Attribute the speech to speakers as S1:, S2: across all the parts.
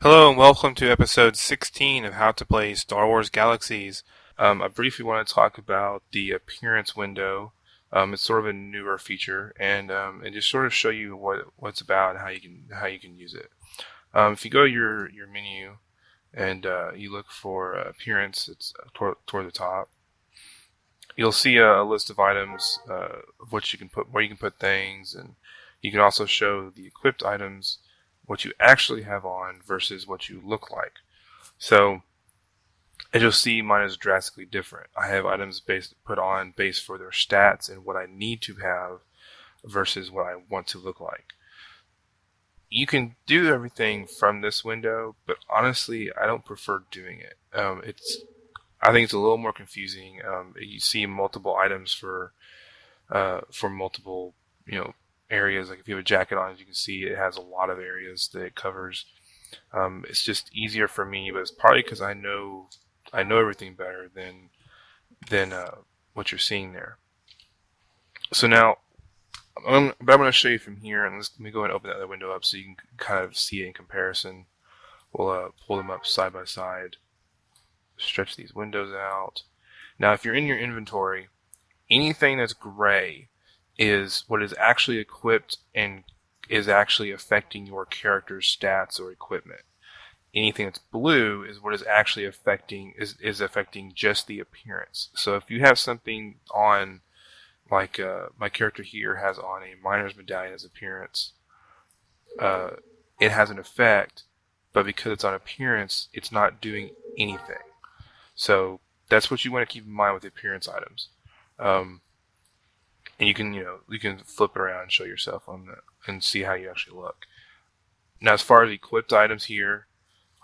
S1: Hello and welcome to episode 16 of How to Play Star Wars Galaxies. I briefly want to talk about the appearance window. It's sort of a newer feature, and just sort of show you what's about and how you can use it. If you go to your menu and you look for appearance, it's toward the top. You'll see a list of items of what you can put, where you can put things, and you can also show the equipped items, what you actually have on versus what you look like. So as you'll see, mine is drastically different. I have items put on based for their stats and what I need to have versus what I want to look like. You can do everything from this window, but honestly, I don't prefer doing it. I think it's a little more confusing. You see multiple items for multiple areas. Like if you have a jacket on, as you can see, it has a lot of areas that it covers. It's just easier for me, but it's probably because I know everything better than what you're seeing there. So now, I'm going to show you from here, and let me go and open that other window up so you can kind of see it in comparison. We'll pull them up side by side, stretch these windows out. Now, if you're in your inventory, anything that's gray is what is actually equipped and is actually affecting your character's stats or equipment. Anything that's blue is what is actually affecting just the appearance. So if you have something on, like my character here has on a miner's medallion as appearance, it has an effect, but because it's on appearance, it's not doing anything. So that's what you want to keep in mind with the appearance items. And you can flip it around and show yourself and see how you actually look. Now, as far as equipped items here,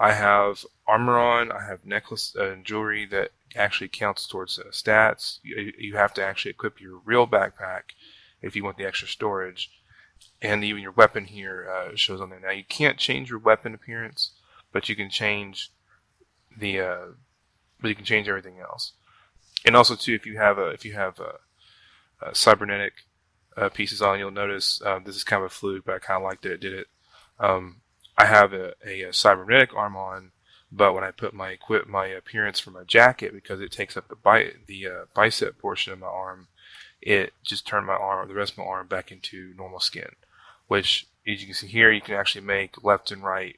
S1: I have armor on. I have necklace and jewelry that actually counts towards stats. You have to actually equip your real backpack if you want the extra storage, and even your weapon here shows on there. Now, you can't change your weapon appearance, but you can change everything else. And also, too, if you have cybernetic pieces on, you'll notice this is kind of a fluke, but I kind of like that it did it. I have a cybernetic arm on, but when I put my appearance for my jacket, because it takes up the bicep portion of my arm, it just turned the rest of my arm back into normal skin. Which, as you can see here, you can actually make left and right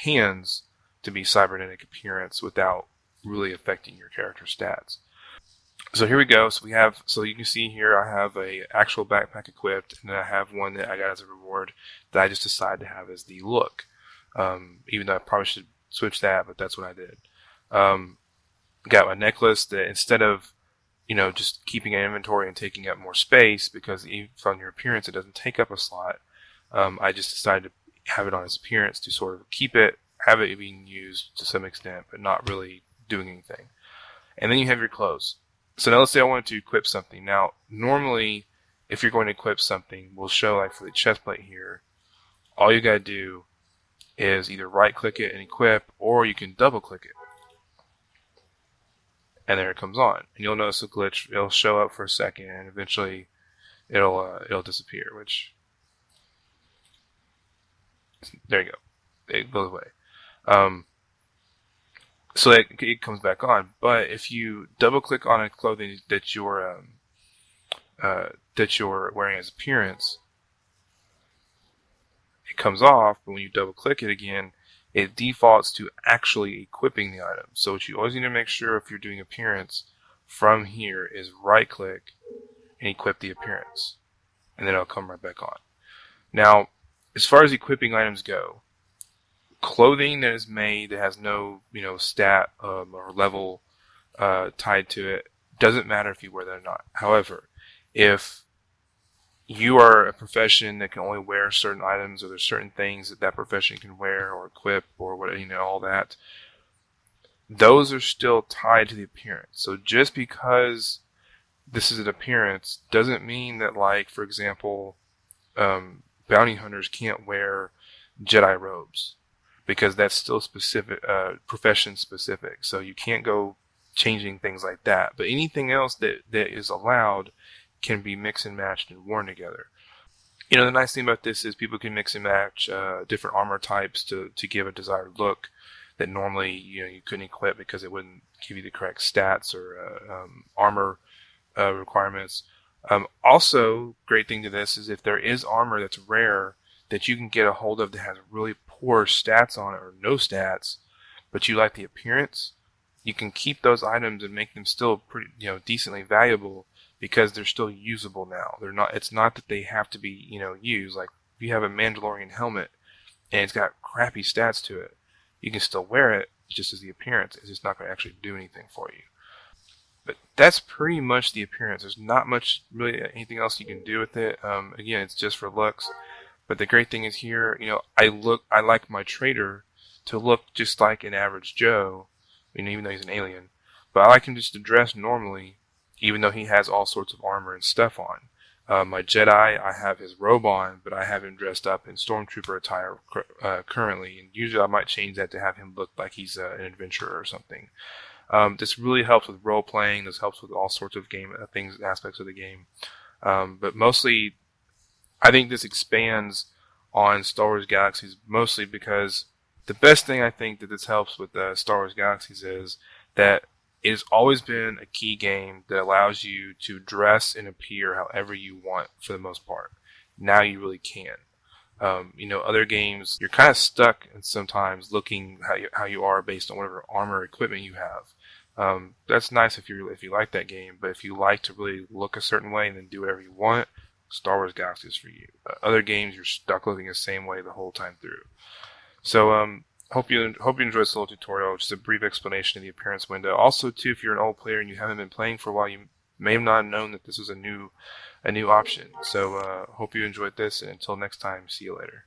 S1: hands to be cybernetic appearance without really affecting your character stats. So here we go. So you can see here I have a actual backpack equipped, and then I have one that I got as a reward that I just decided to have as the look. Even though I probably should switch that, but that's what I did. Got my necklace that instead of just keeping an inventory and taking up more space, because even from your appearance it doesn't take up a slot, I just decided to have it on its appearance to sort of have it being used to some extent, but not really doing anything. And then you have your clothes. So now let's say I wanted to equip something. Now, normally, if you're going to equip something, we'll show, like for the chest plate here, all you gotta do is either right click it and equip, or you can double click it. And there it comes on. And you'll notice a glitch. It'll show up for a second, and eventually it'll disappear, which, there you go. It goes away. So it comes back on. But if you double click on a clothing that you're wearing as appearance, it comes off. But when you double click it again, it defaults to actually equipping the item. So what you always need to make sure if you're doing appearance from here is right click and equip the appearance, and then it'll come right back on. Now, as far as equipping items go, clothing that is made that has no stat or level tied to it, doesn't matter if you wear that or not. However, if you are a profession that can only wear certain items, or there's certain things that profession can wear or equip or what all that, those are still tied to the appearance. So just because this is an appearance doesn't mean that, like, for example, bounty hunters can't wear Jedi robes, because that's still specific, profession specific. So you can't go changing things like that. But anything else that is allowed can be mixed and matched and worn together. The nice thing about this is people can mix and match different armor types to give a desired look that normally you couldn't equip because it wouldn't give you the correct stats or armor requirements. Also, great thing to this is if there is armor that's rare that you can get a hold of that has really poor stats on it or no stats, but you like the appearance, you can keep those items and make them still pretty, decently valuable because they're still usable now. They're not. It's not that they have to be, used. Like if you have a Mandalorian helmet and it's got crappy stats to it, you can still wear it just as the appearance. It's just not going to actually do anything for you. But that's pretty much the appearance. There's not much really anything else you can do with it. Again, it's just for looks. But the great thing is here, I like my trader to look just like an average Joe, even though he's an alien. But I like him just to dress normally, even though he has all sorts of armor and stuff on. My Jedi, I have his robe on, but I have him dressed up in Stormtrooper attire currently. And usually I might change that to have him look like he's an adventurer or something. This really helps with role playing. This helps with all sorts of game things, aspects of the game. But mostly, I think this expands on Star Wars Galaxies mostly because the best thing I think that this helps with Star Wars Galaxies is that it has always been a key game that allows you to dress and appear however you want for the most part. Now you really can. Other games, you're kind of stuck and sometimes looking how you are based on whatever armor equipment you have. That's nice if you like that game, but if you like to really look a certain way and then do whatever you want, Star Wars Galaxy is for you. Other games, you're stuck looking the same way the whole time through. So, hope you enjoyed this little tutorial. Just a brief explanation of the appearance window. Also, too, if you're an old player and you haven't been playing for a while, you may have not known that this was a new option. So, hope you enjoyed this, and until next time, see you later.